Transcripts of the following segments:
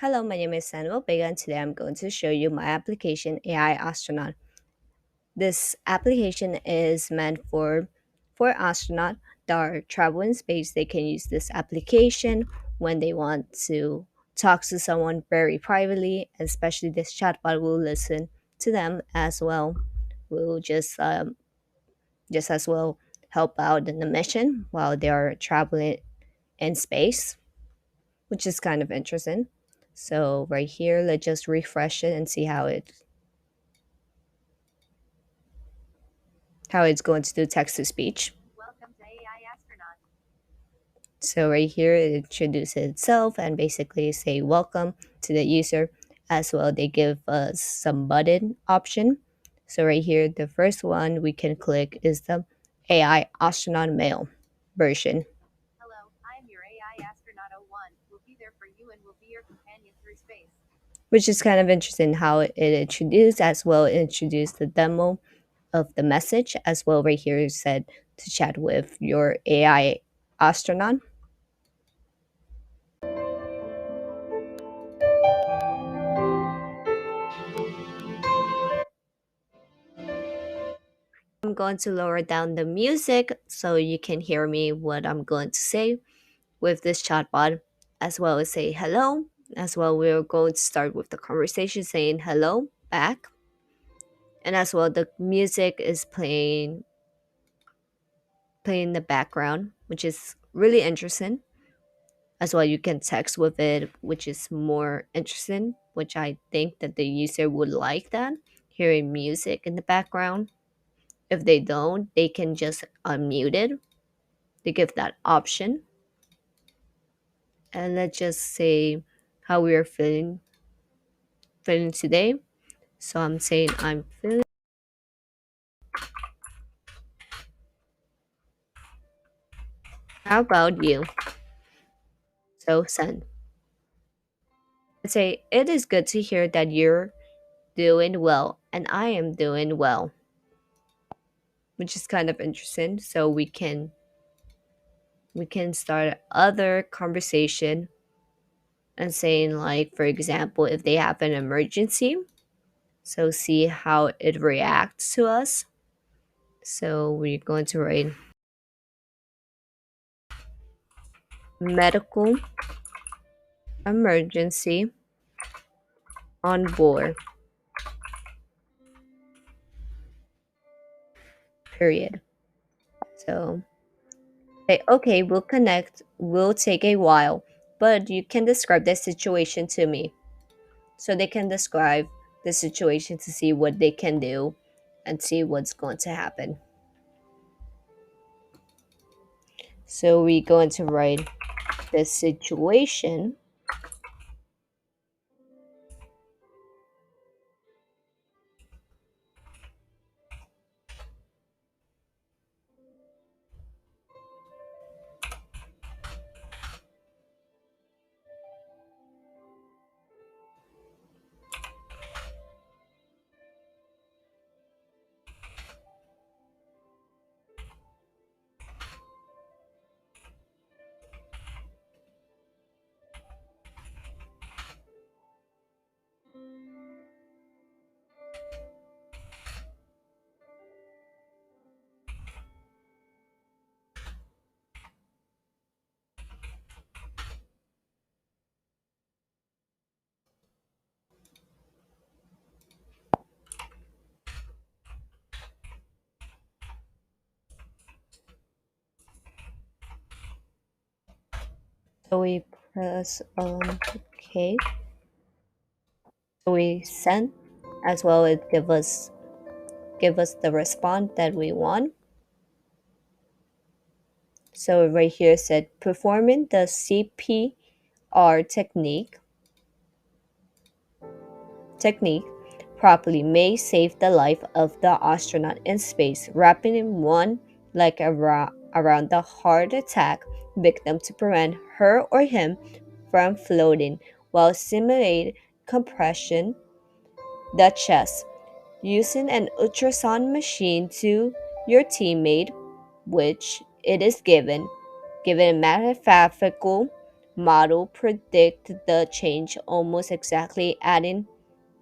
Hello, my name is Vega, and today I'm going to show you my application AI Astronaut. This application is meant for astronauts that are traveling in space. They can use this application when they want to talk to someone very privately, especially this chatbot will listen to them as well. Will just as well help out in the mission while they are traveling in space, which is kind of interesting. So right here, let's just refresh it and see how it's going to do text to speech. Welcome to AI Astronaut. So right here, it introduces itself and basically say welcome to the user. As well, they give us some button option. So right here, the first one we can click is the AI Astronaut Mail version. Hello, I am your AI Astronaut 01. We'll be there for you and will be your companion through space. Which is kind of interesting how it introduced as well introduced the demo of the message as well. Right here it said to chat with your AI astronaut. I'm going to lower down the music so you can hear me what I'm going to say with this chatbot, as well as say hello. As well, we're going to start with the conversation saying hello back. And as well, the music is playing in the background, which is really interesting. As well, you can text with it, which is more interesting, which I think that the user would like that, hearing music in the background. If they don't, they can just unmute it. They give that option. And let's just say how we are feeling today. So I'm saying I'm feeling. How about you? So send. Let's say it is good to hear that you're doing well and I am doing well, which is kind of interesting. So we can start other conversation and saying like, for example, if they have an emergency, so see how it reacts to us. So we're going to write medical emergency on board, period. So say, okay, we'll connect, will take a while, but you can describe the situation to me. So they can describe the situation to see what they can do and see what's going to happen. So we're going to write the situation. So we press OK. So we send as well. It give us the response that we want. So right here said performing the CPR technique properly may save the life of the astronaut in space, wrapping in one leg around the heart attack victim to prevent her or him from floating while simulate compression the chest using an ultrasound machine to your teammate, which it is given a mathematical model predict the change almost exactly, adding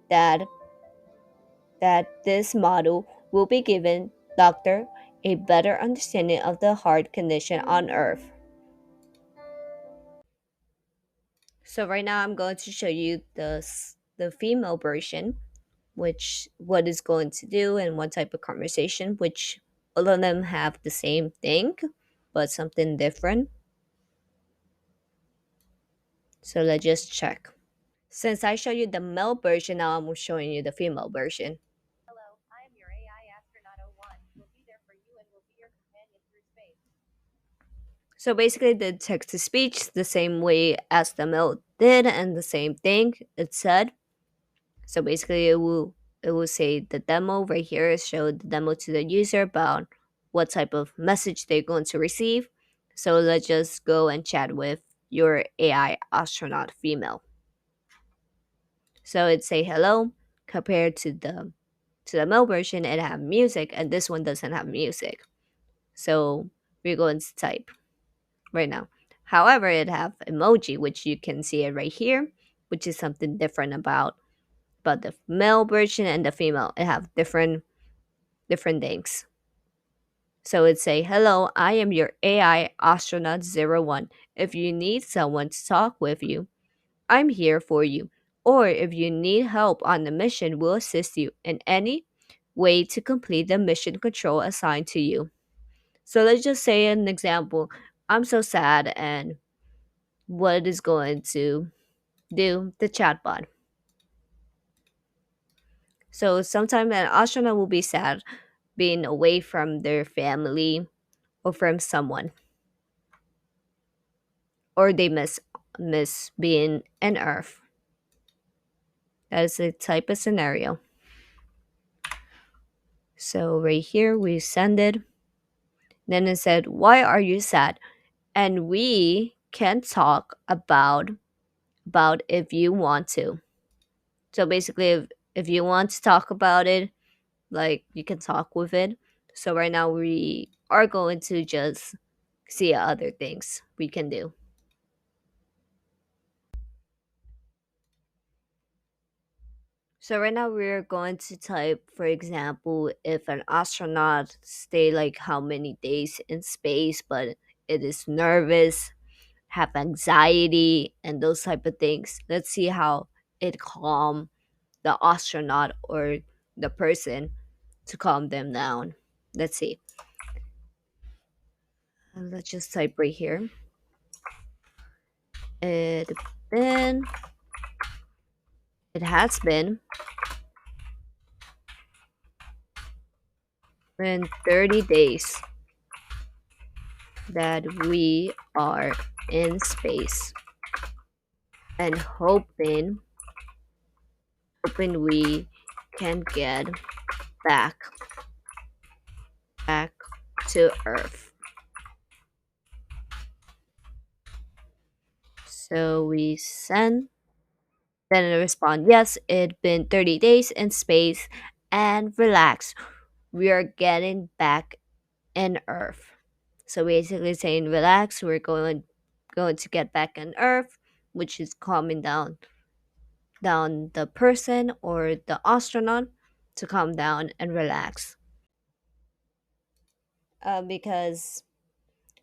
that this model will be given doctor a better understanding of the heart condition on Earth. So right now I'm going to show you the female version, which what it's going to do and what type of conversation, which all of them have the same thing, but something different. So let's just check. Since I showed you the male version, now I'm showing you the female version. Hello, I am your AI astronaut 01. We'll be there for you and will be your companion through space. So basically, the text to speech the same way as the male did, and the same thing it said. So basically, it will say the demo right here. Show the demo to the user about what type of message they're going to receive. So let's just go and chat with your AI astronaut female. So it say hello. Compared to the male version, it have music, and this one doesn't have music. So we're going to type right now. However, it have emoji, which you can see it right here, which is something different about the male version and the female. It have different things. So it say, hello, I am your AI astronaut 01. If you need someone to talk with you, I'm here for you. Or if you need help on the mission, we'll assist you in any way to complete the mission control assigned to you. So let's just say an example. I'm so sad, and what is going to do the chatbot. So sometimes an astronaut will be sad being away from their family or from someone, or they miss being on Earth. That is a type of scenario. So right here we send it. Then it said, "Why are you sad?" And we can talk about if you want to. So basically, if you want to talk about it, like you can talk with it. So right now we are going to just see other things we can do. So right now we're going to type, for example, if an astronaut stay like how many days in space, but it is nervous, have anxiety, and those type of things. Let's see how it calm the astronaut or the person to calm them down. Let's see. Let's just type right here. It been it has been 30 days that we are in space, and hoping we can get back back to Earth. So we send, then it respond, yes, it's been 30 days in space, and relax, we are getting back in Earth. So basically saying relax, we're going to get back on Earth, which is calming down the person or the astronaut to calm down and relax. Because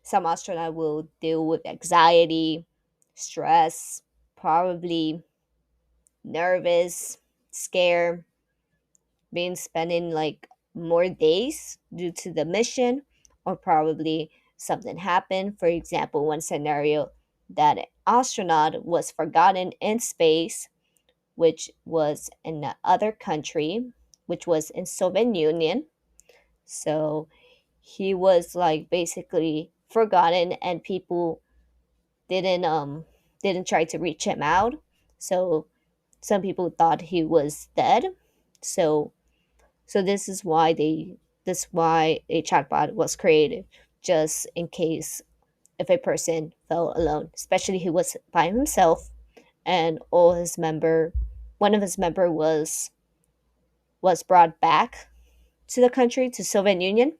some astronaut will deal with anxiety, stress, probably nervous, scared, being spending like more days due to the mission, or probably something happened. For example, one scenario, that an astronaut was forgotten in space, which was in the other country, which was in Soviet Union. So he was like basically forgotten, and people didn't try to reach him out. So some people thought he was dead. So this is why a chatbot was created, just in case if a person felt alone, especially he was by himself, and all his member one of his member was brought back to the country, to Soviet Union.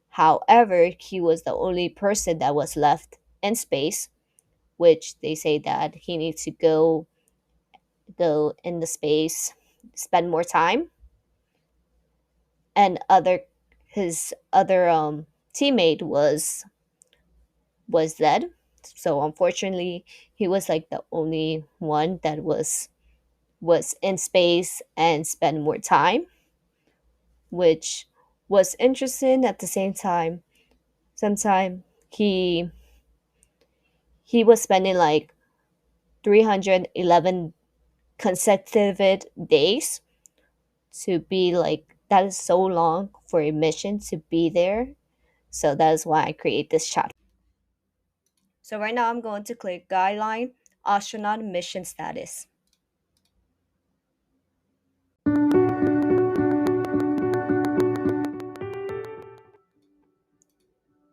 However, he was the only person that was left in space, which they say that he needs to go in the space, spend more time, and other his other teammate was dead. So unfortunately, he was like the only one that was in space and spend more time, which was interesting at the same time. Sometime he he was spending like 311 consecutive days to be like that is so long for a mission to be there. So that is why I create this chat. So right now I'm going to click guideline astronaut mission status.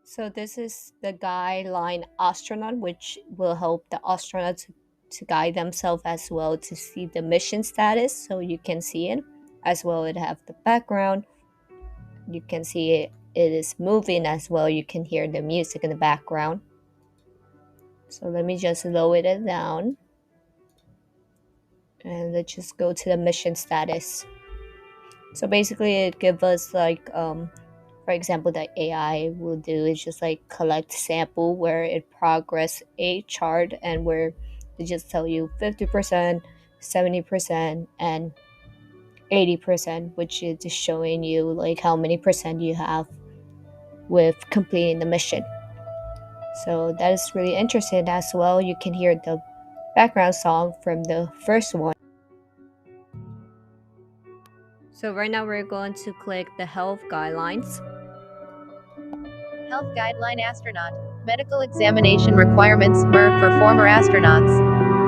So this is the guideline astronaut, which will help the astronauts to guide themselves as well to see the mission status. So you can see it as well. It have the background. You can see it. It is moving as well. You can hear the music in the background. So let me just lower it down. And let's just go to the mission status. So basically it gives us like for example the AI will do is just like collect sample where it progress a chart and where they just tell you 50%, 70% and 80%, which is just showing you like how many percent you have with completing the mission. So that is really interesting as well. You can hear the background song from the first one. So right now we're going to click the health guidelines. Health Guideline Astronaut. Medical examination requirements for former astronauts.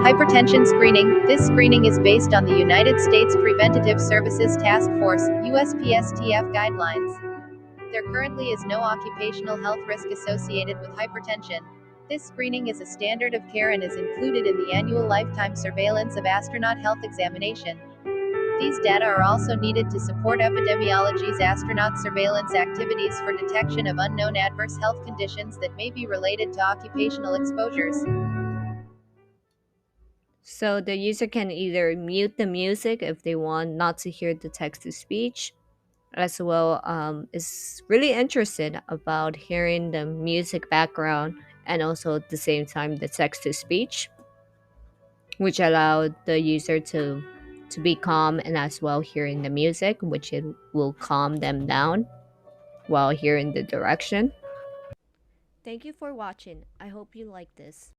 Hypertension screening. This screening is based on the United States Preventative Services Task Force USPSTF guidelines. There currently is no occupational health risk associated with hypertension. This screening is a standard of care and is included in the annual lifetime surveillance of astronaut health examination. These data are also needed to support epidemiology's astronaut surveillance activities for detection of unknown adverse health conditions that may be related to occupational exposures. So the user can either mute the music if they want not to hear the text to speech, as well is really interested about hearing the music background and also at the same time the text to speech, which allowed the user to be calm and as well hearing the music, which it will calm them down while hearing the direction. Thank you for watching. I hope you like this.